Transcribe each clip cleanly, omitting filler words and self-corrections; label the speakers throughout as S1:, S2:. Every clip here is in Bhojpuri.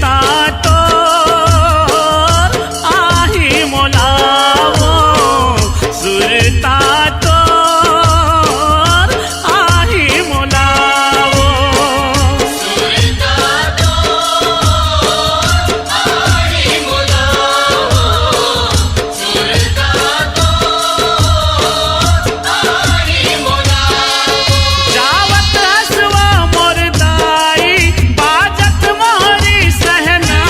S1: सुरता तो आही मोलावो, सुरता तो आही मोलावो,
S2: सुरता तो आही मोलावो, सुरता तो आही मोलावो।
S1: जावत हसवा मोर दाई, बाजत मोरी सहना,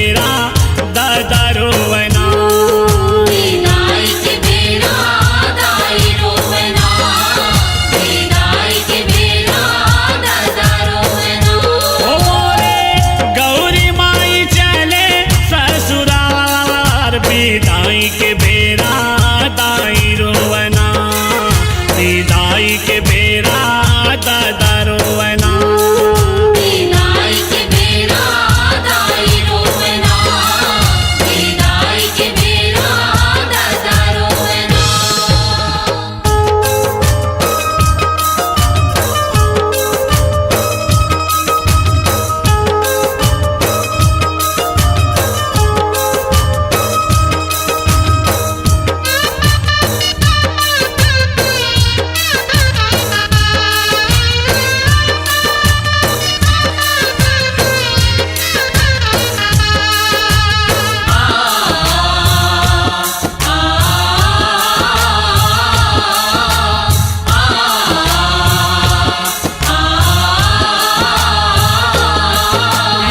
S1: बेरा ददरोवना
S2: विदाई के बेरा दाई रोवना विदाई के बेरा दादा रोवना
S1: ओ मोरे गौरी माई चले ससुरार विदाई के बेरा दाई रोवना विदाई के बेरा ददरोवना
S2: विदाई के बेरा दाई रोवना विदाई के बेरा दादा रोवना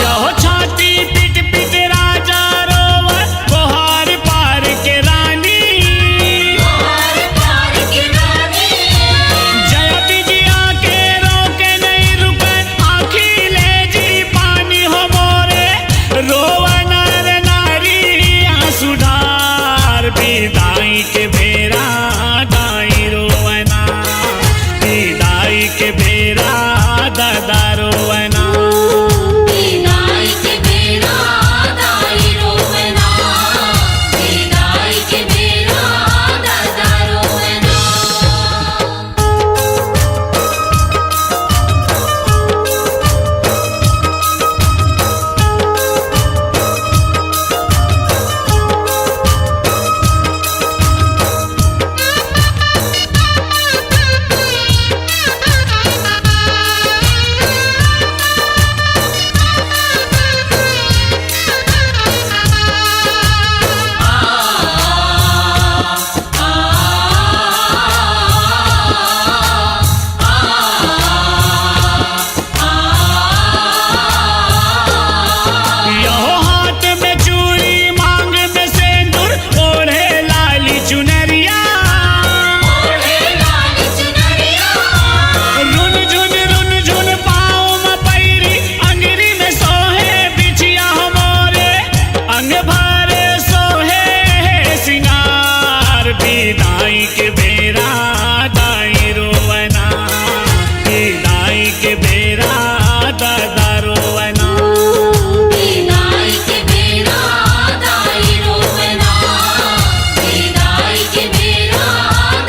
S1: यहो छाती पिट पिट राजा रोवे गोहार पार के रानी
S2: पार पार के रानी
S1: जय बिजिया के रोके नहीं रुके आँखी ले जी पानी हो मोरे रोवन रे नारी आंसू ढार विदाई के बेरा दाई रोवना विदाई के बेरा ददा रोवना
S2: विदाई के बेरा दाई रोवना विदाई के बेरा दादा रोवना
S1: यहो हाथ में चूड़ी मांग में सिंदूर ओढ़े लाली चुनरिया
S2: ओढ़े लाल चुनरिया
S1: रुन झुन पाँव में पैरी अंगरी में सोहे बिछिया मोरे अंग भरे सोहे सिंगार विदाई के बेरा दाई रोवना विदाई के बेरा ददा रोवना
S2: विदाई के बेरा दाई रोवना विदाई के बेरा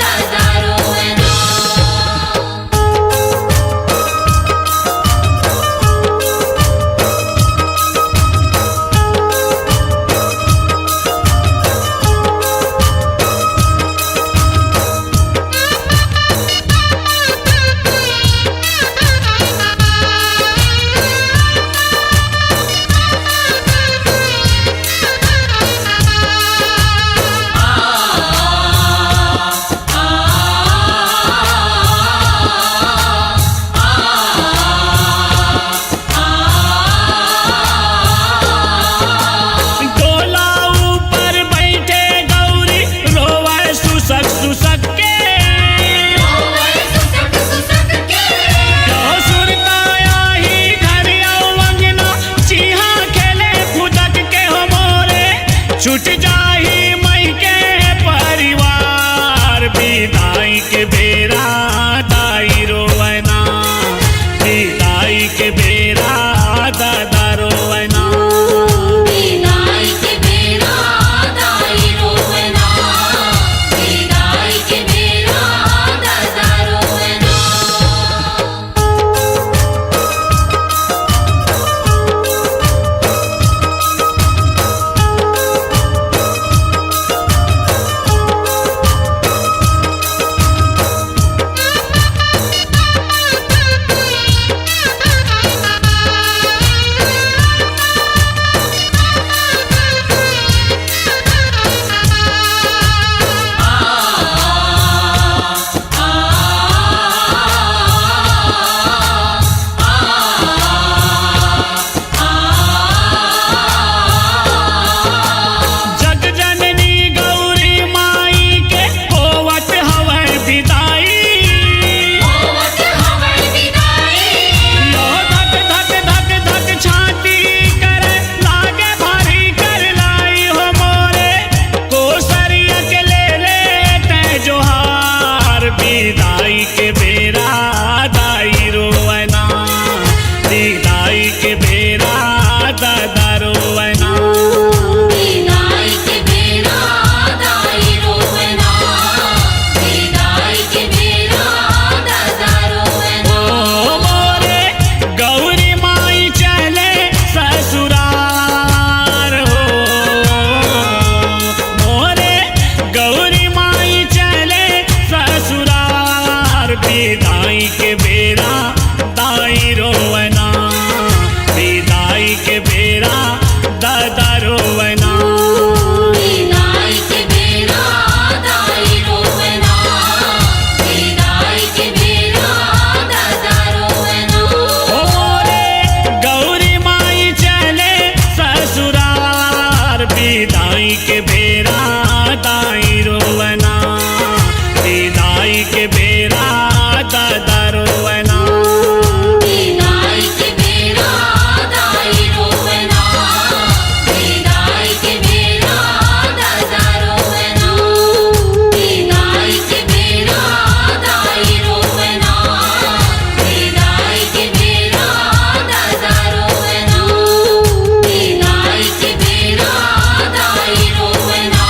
S2: दादा रोवना
S1: डोला ऊपर बैठे गौरी रोवे सुसक सुसक के
S2: रोवे सुसक सुसक के
S1: कहो सुरताया ही घर आओ अंगना चीहा खेले फुदक के हो मोरे छूट जाही मई के परिवार विदाई के बेरा दाई रोवना विदाई के बेरा ददा रोवना
S2: विदाई के बेरा दाई रोवना विदाई के बेरा दादा रोवना
S1: ओ रोवना
S2: विदाई के बेरा दाई रोवना विदाई के बेरा दादा रोवना
S1: ओ रे गौरी माई चले ससुरार विदाई के बेरा दाई रोवना विदाई के बेरा दादा रोवना
S2: विदाई के बेरा दाई रोवना विदाई के बेरा दादा रोवना विदाई के बेरा दाई रोवना विदाई के बेरा दादा रोवना विदाई के बेरा दाई रोवना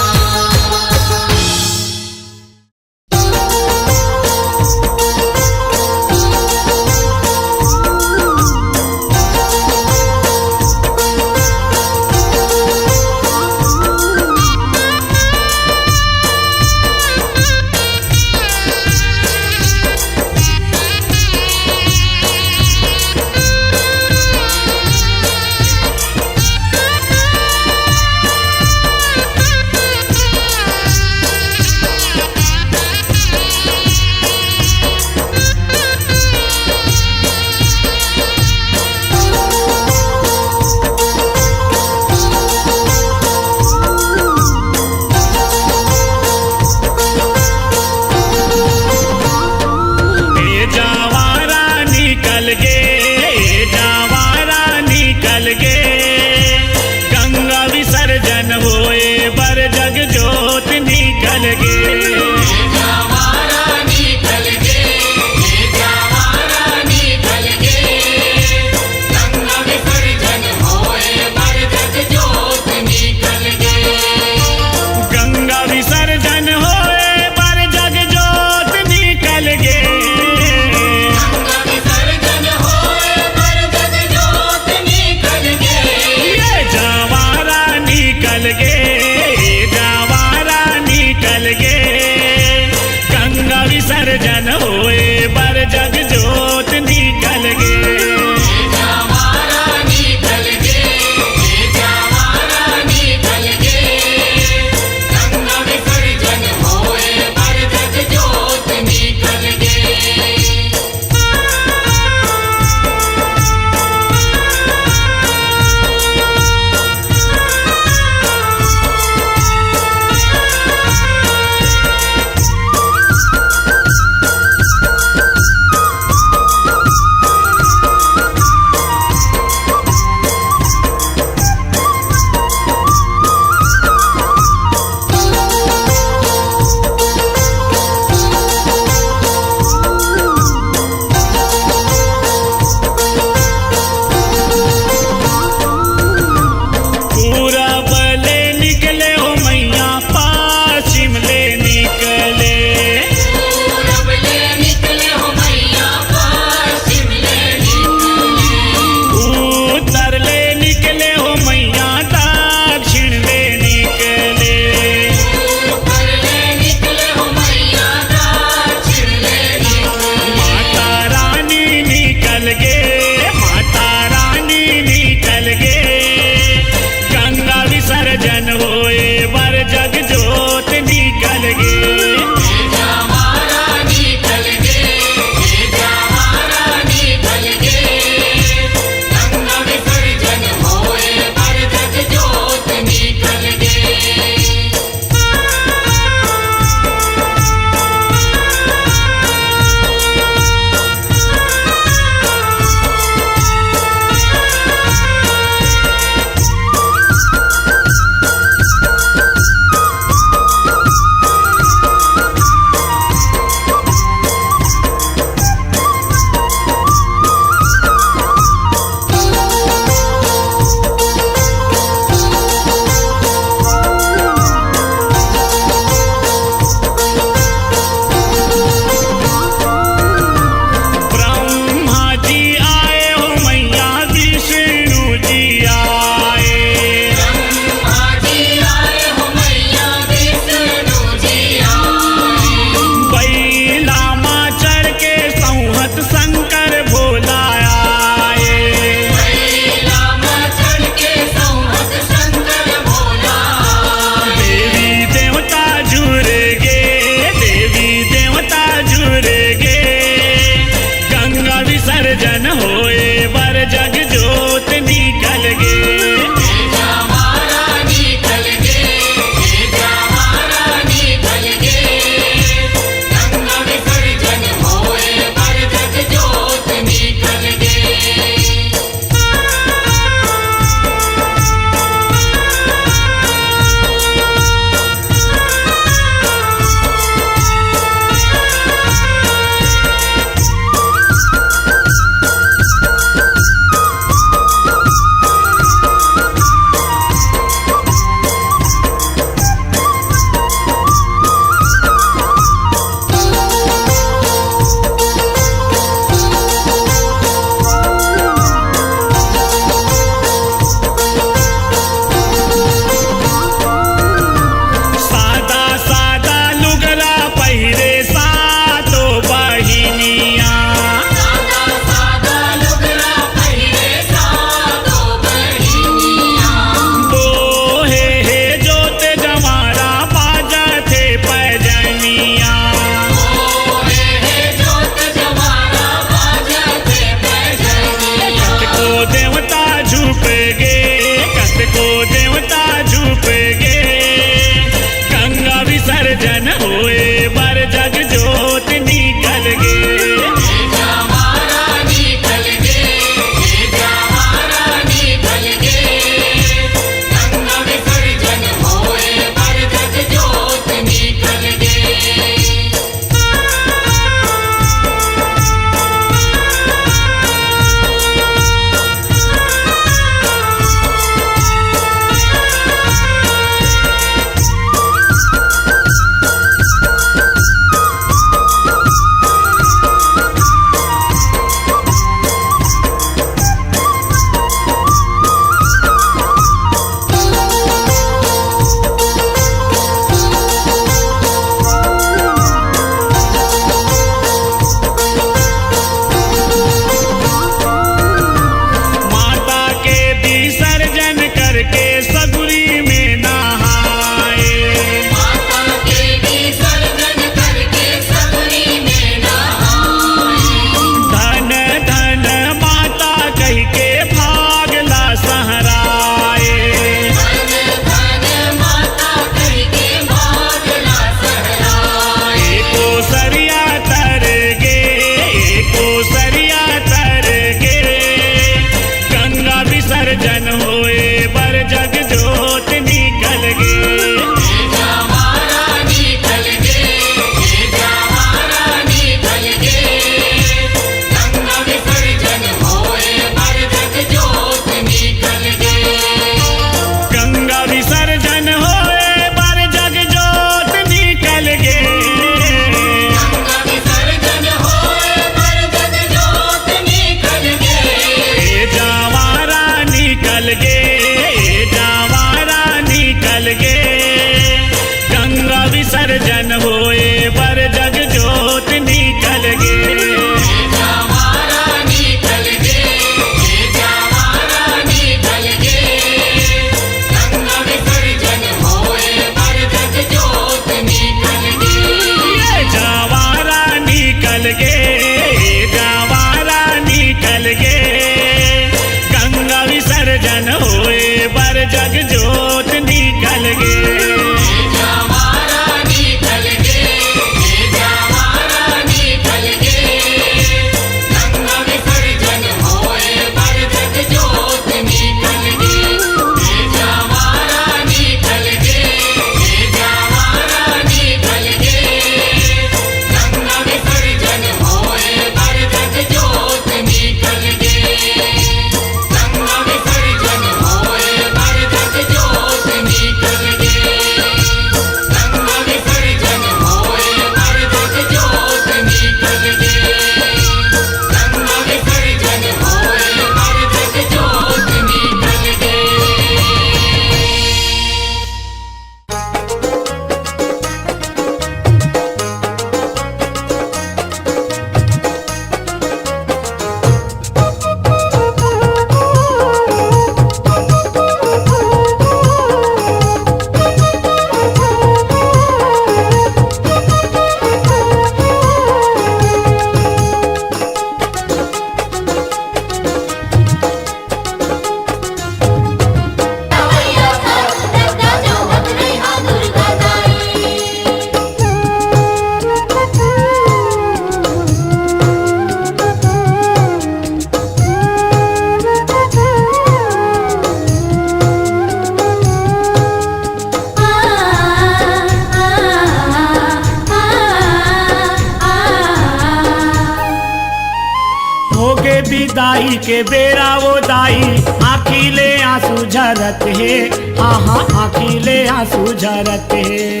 S1: के बेरा वो दाई आखिले आंसू झरत है, आहा आखिले आंसू झरत है।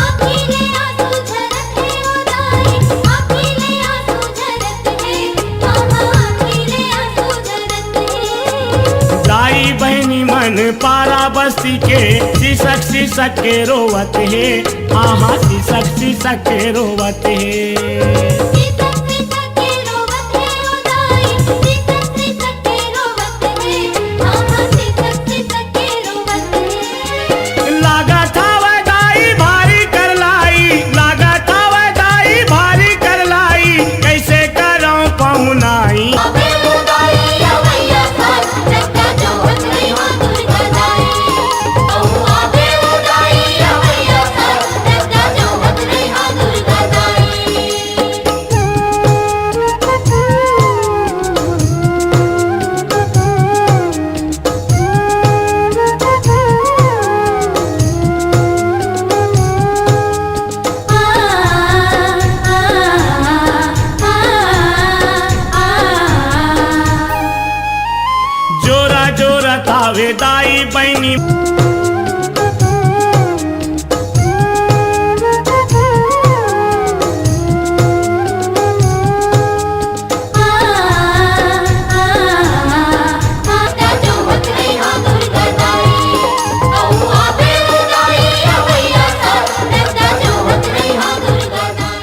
S2: आखिले आंसू झरत है ओ दाई, आखिले आंसू झरत है, मामा आखिले आंसू झरत है।
S1: दाई बहनी मन पारा बस्ती के सिसक सिसक के रोवत है, आहा सिसक सिसक के रोवत है।
S2: सिसक सिसक के रोवत है ओ दाई, सिसक सिसक के रोवत है, मामा सिसक सिसक के रोवत है।
S1: लागा था वह दाई भारी कर लाई, लागा था वह दाई भारी कर लाई, कैसे करूं पहुनाई।
S2: अबे उदाई अवैया साथ रखा जोहत नहीं हो दुर्गा दाई, ओ अबे उदाई अवैया साथ रखा जोहत नहीं हो दुर्गा दाई।
S1: जोरा जोरा तावे दाई बहनी
S2: रखा जोहत नहीं हो दुर्गा दाई, ओ अबे उदाई अवैया साथ रखा जोहत नहीं हो दुर्गा दाई।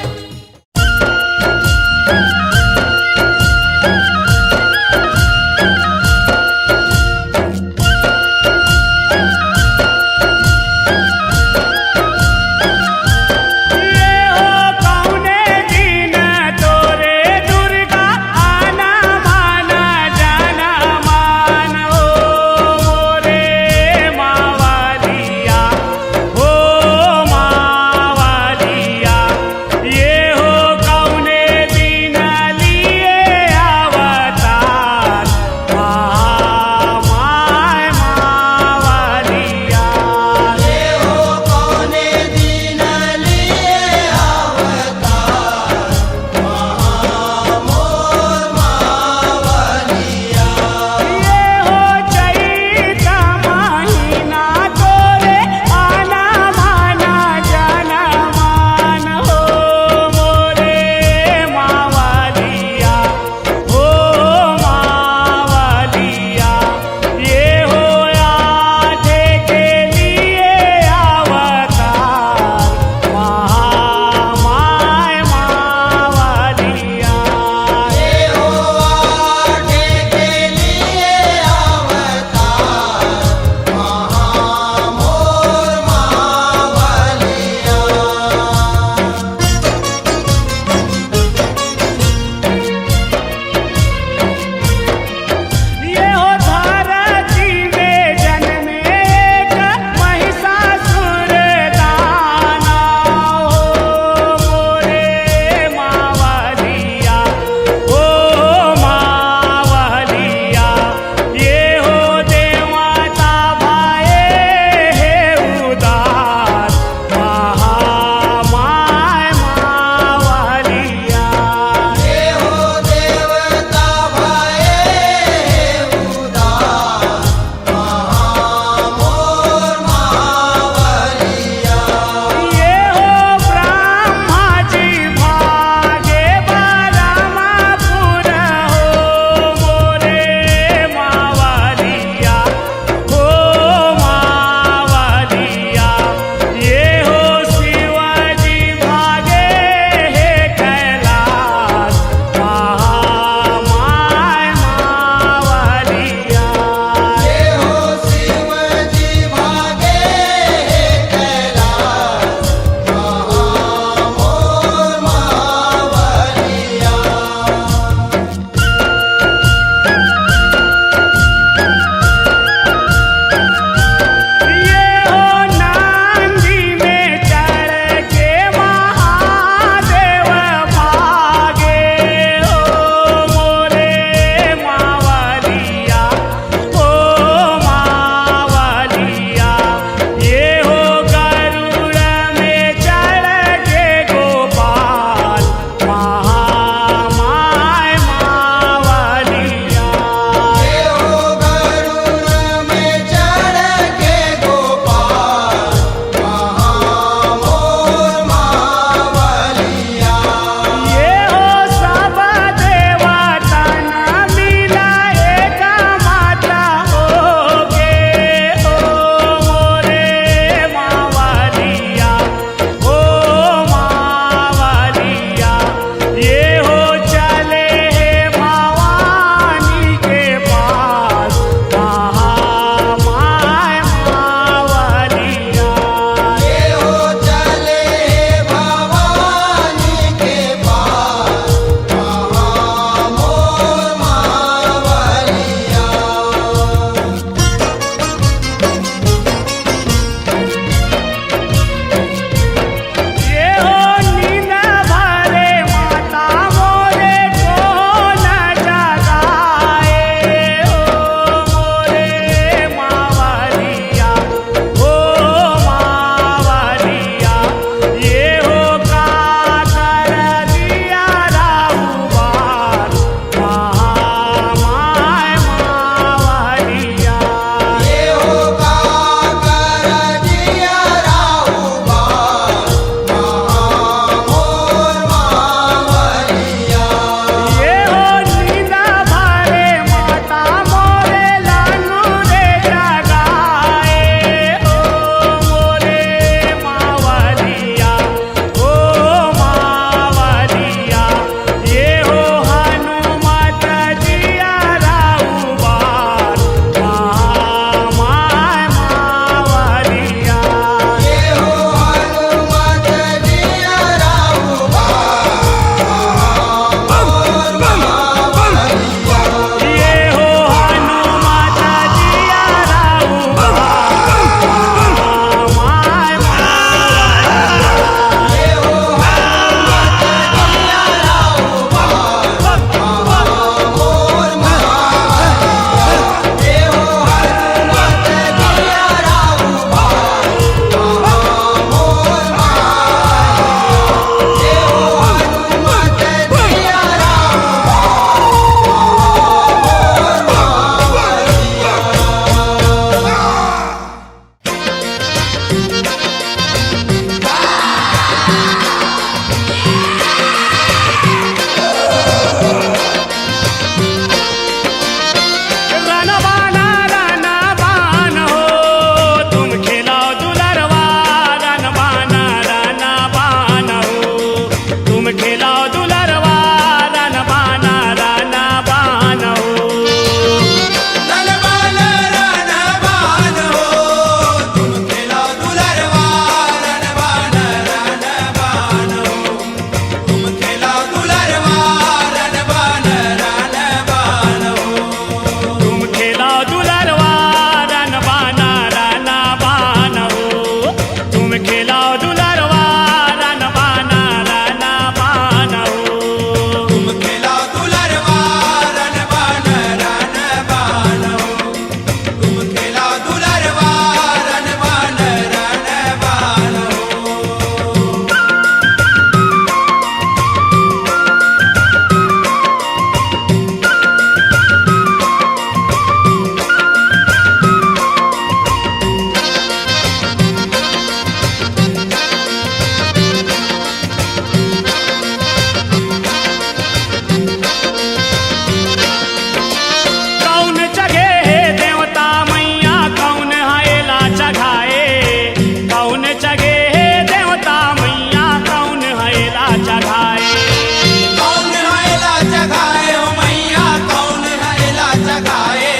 S3: जगाए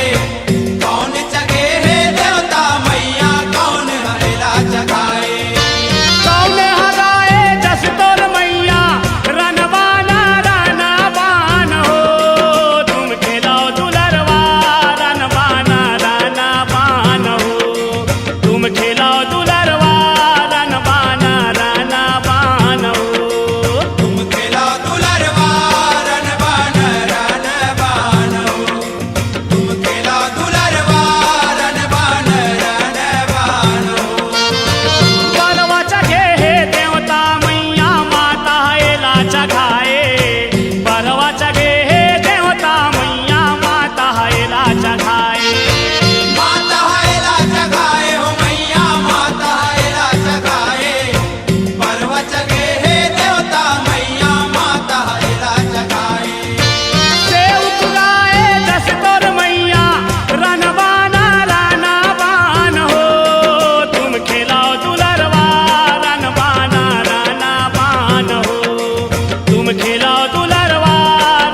S3: कौन जगे है देवता मैया कौन हरेला जगाए
S1: कौन हराए जस तोर मैया रनवाना रनवान हो तुम खेलाओ दुलरवा रनवाना रनवान हो तुम खेलाओ दुलरवा रनवाना रनवान हो
S3: तुम खेला दुलरवा रनबान रनबान हो तुम खेला दुलरवा रनबान रनबान हो
S1: परवा चघे हे देवता मैया माता हेला चघाए परवा चघे हे देवता मैया माता हेला चघाए
S3: माता हैला जगाए हो मैया माता हैला जगाए पर्व जगे हे देवता मैया माता हैला जगाए
S1: सेव खुलाए जस तोर मैया रनवाना रनवान हो तुम खेलाओ दुलरवा रनवाना रनवान हो तुम खेलाओ दुलरवा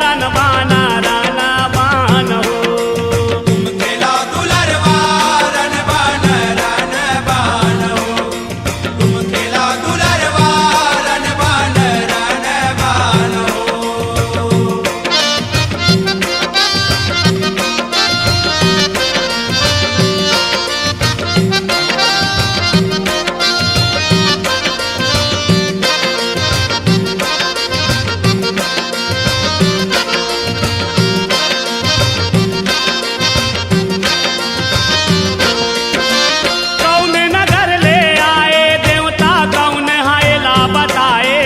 S1: रनवाना रनवान हो
S3: तुम खेला दुलरवा रनबान रनबान हो तुम खेला दुलरवा रनबान रनबान हो
S1: कौन नगर ले आए देवता कौन हायला बताए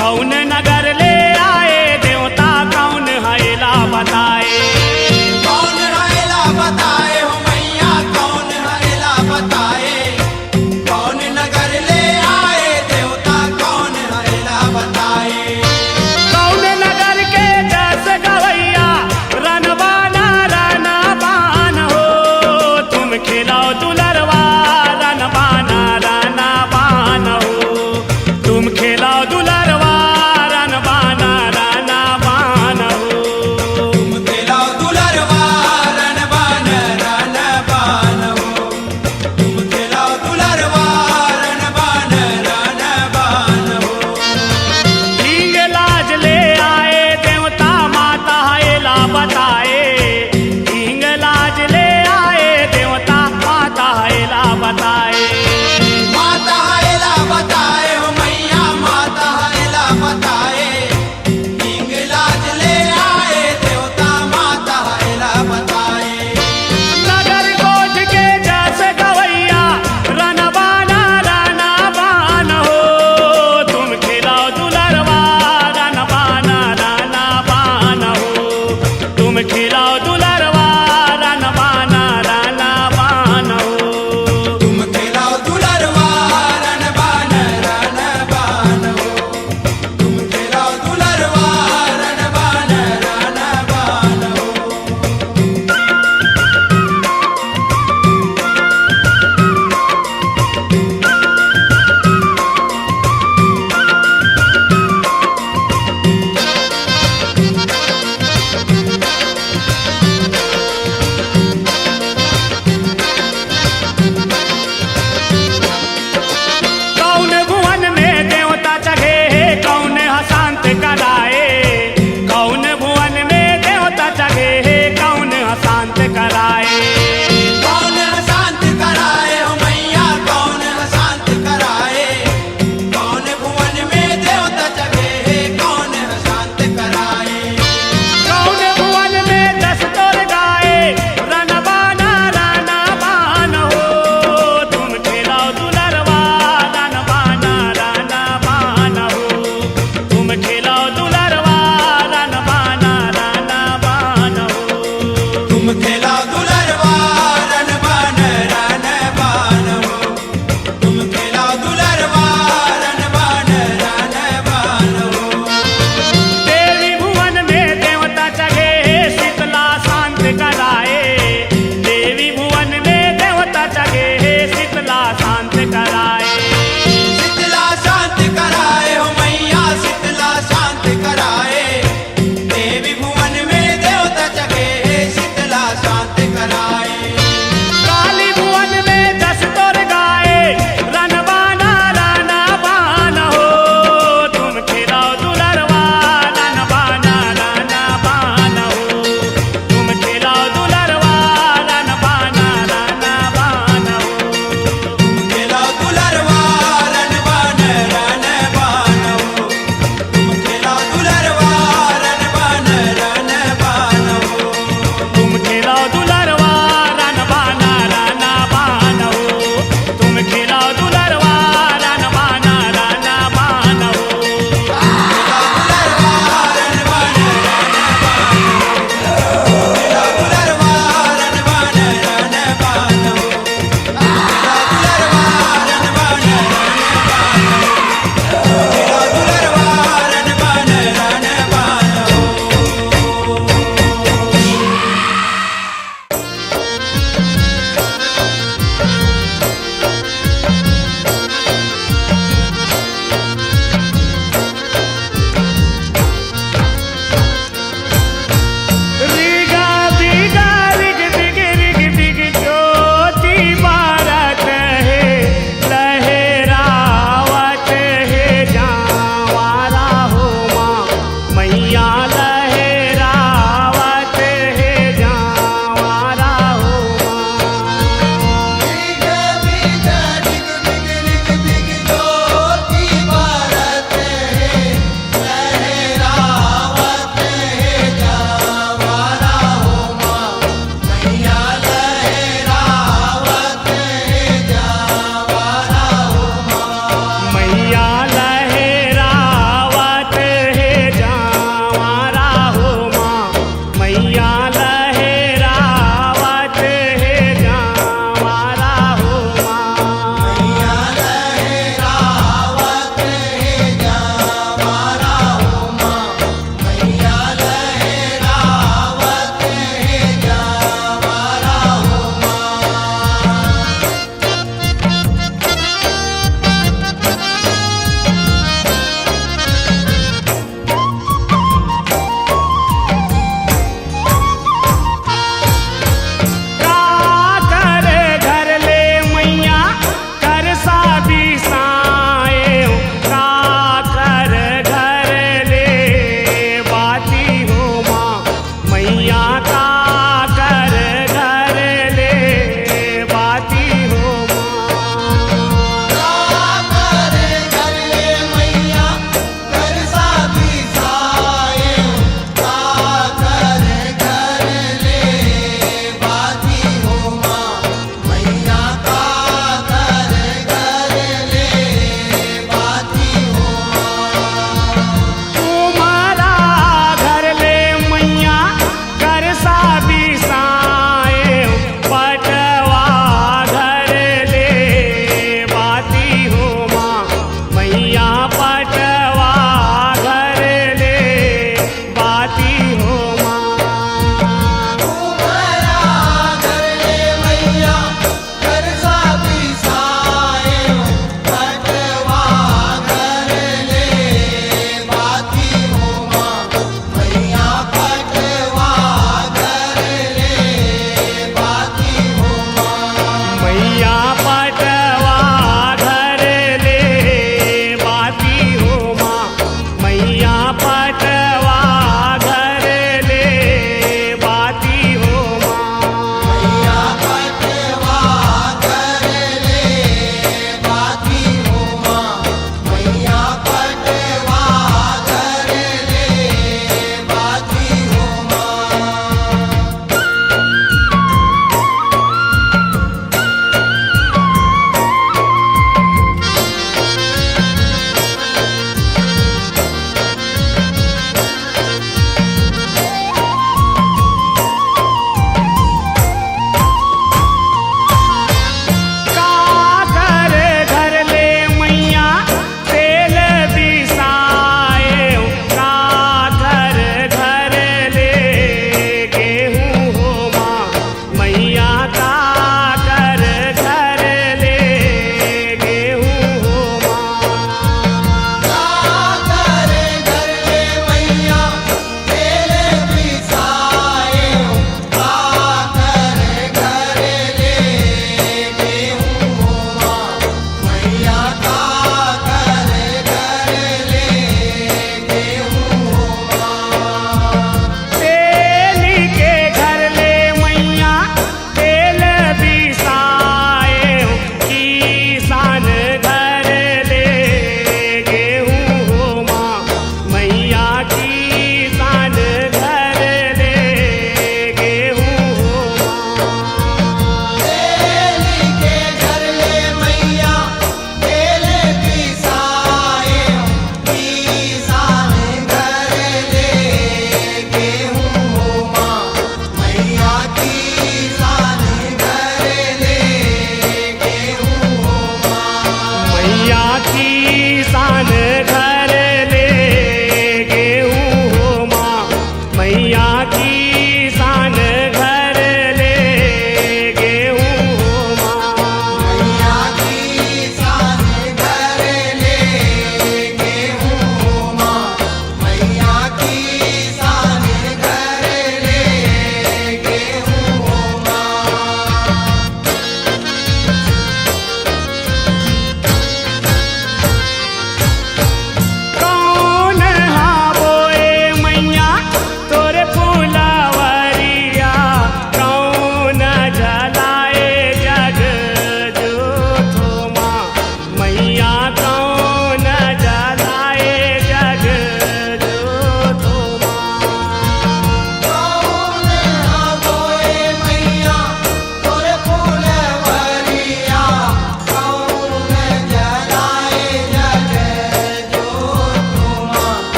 S1: कौन नगर ले आए देवता कौन हायला बताए
S3: कौन हैला बताए हो मैया कौन हैला बताए कौन नगर ले आए देवता कौन हैला बताए
S1: कौन नगर के जस गवैया रनवाना रनवान हो तुम खेलाओ दुलरवा रनवाना रनवान हो तुम खेलाओ दुलरवा रनवाना रनवान हो
S3: तुम खेला दुलरवा रनबान रनबान हो तुम खेला दुलरवा रनबान रनबान हो
S1: हींग लाज ले आए देवता माता हेला बताए हींग लाज ले आए देवता माता हेला बताए
S3: माता हैला बताए हो मैया माता हैला बताए हिंगलाज ले आए देवता माता हैला बताए
S1: नगर कोट के जस गवैया रनवाना रनवान हो तुम खेलाओ दुलरवा रनवाना रनवान हो तुम खेलाओ दुलरवा रनवाना रनवान हो
S3: तुम खेला दुलरवा रनबान रनबान हो तुम खेला दुलरवा रनबान रनबान हो
S1: कौन भुवन में देवता चघे कौन हसांत कराए कौन भुवन में देवता चघे कौन हसांत कराए
S3: कौन शांत कराए हो मैया कौन शांत कराए कौन भुवन में देवता जगे कौन शांत कराए
S1: कौन भुवन में दस तोर गाए रनवाना रनवान हो तुम खेलाओ दुलरवा रनवाना रनवान हो तुम खेलाओ दुलरवा रनवाना रनवान हो
S3: तुम खेला दुलरवा रनबान रनबान हो तुम खेला दुलरवा रनबान रनबान हो
S1: देवी भुवन में देवता चघे शीतला शांत कराए देवी भुवन में देवता चघे शीतला शांत कराए
S3: शीतला शांत कराए हो मैया शीतला शांत कराए देवी भुवन में देवता जगे शीतला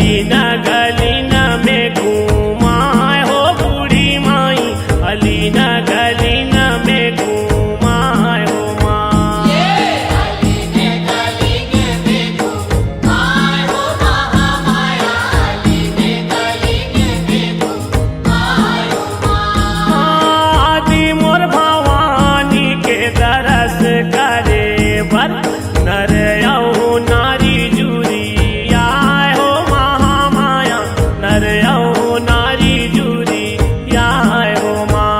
S1: अलीन गलीन में घूमाए हो बूढ़ी माई, अलीन गलीन में घूमाए हो माँ।
S2: अलीने गलीने में घूमाए हो महामाया, अलीने गलीने में घूमाए हो माँ।
S1: आदि मोर भवानी के दरस करे बर नर यौ नारी जुरी आए हो महामाया, नर यौ नारी जुरी आए हो माँ।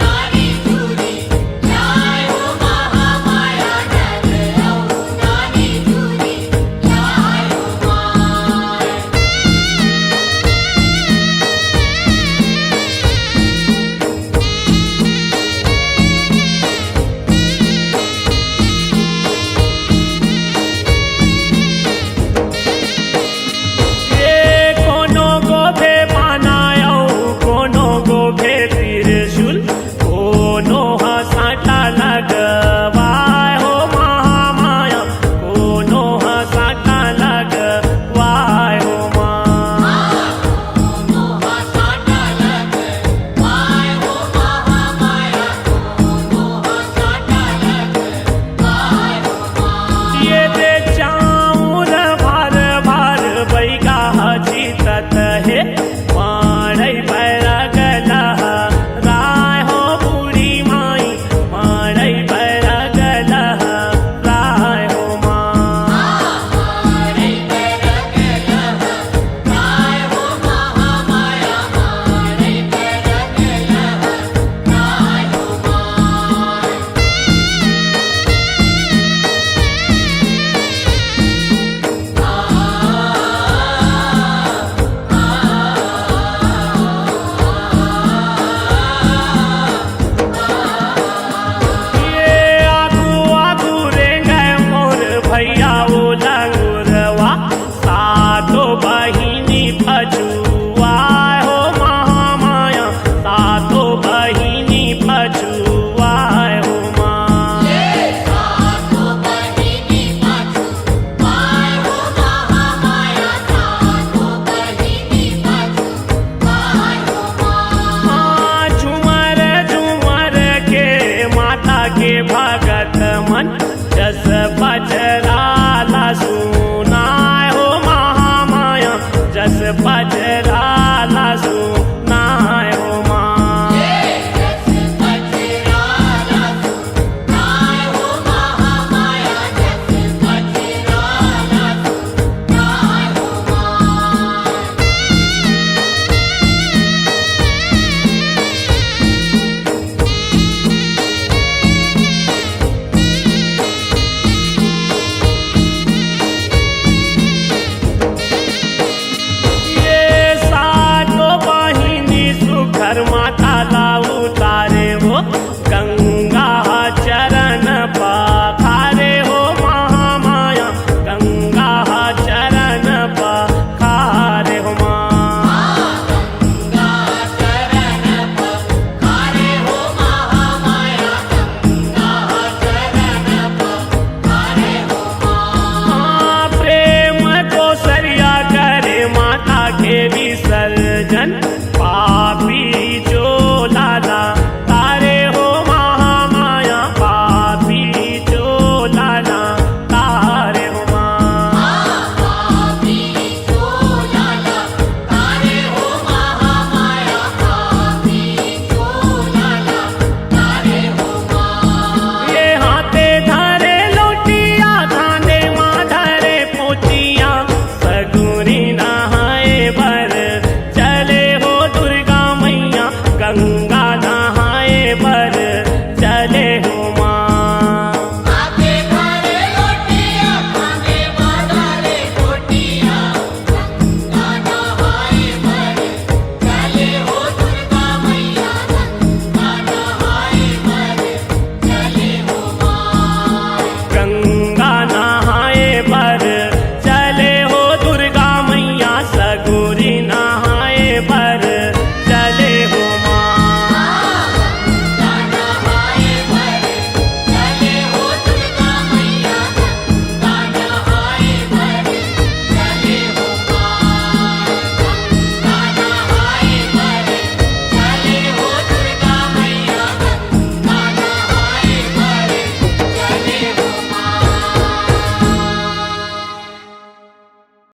S2: नारी चूरी लाए हो महामाया, नारी चूरी लाए हो माँ।
S1: ये कोनो गोभे बनायो, कोनो गोभे त्रिशूल, कोनो हसाटा लगवाए हो महामाया, कोनो हसाटा लगवाए हो माँ।
S2: दोहा साटा लग वाए हो महामाया, दोहा साटा लग वाए हो माँ।
S1: ये दे चाउर भर भर बैगा चितत हे, मारै बैरग लहराए हो बूढ़ी माई, मारै बैरग लहराए हो माँ।
S2: मारे बैरग लहराए हो महामाया, मारे बैरग लहराए हो माँ।
S1: ये आगू आगू रेंगे मोर भैया वो लंगुरवा, सातो बहिनी पछुआए हो महामाया, सातो बहिनी पछुआए हो माँ।
S2: सातो बहिनी पछुआए हो महामाया, सातो बहिनी पछुआए हो माँ।
S1: झुमर झुमर के माता के भगत मन, जस बजराला सुनाए हो महामाया, जस बज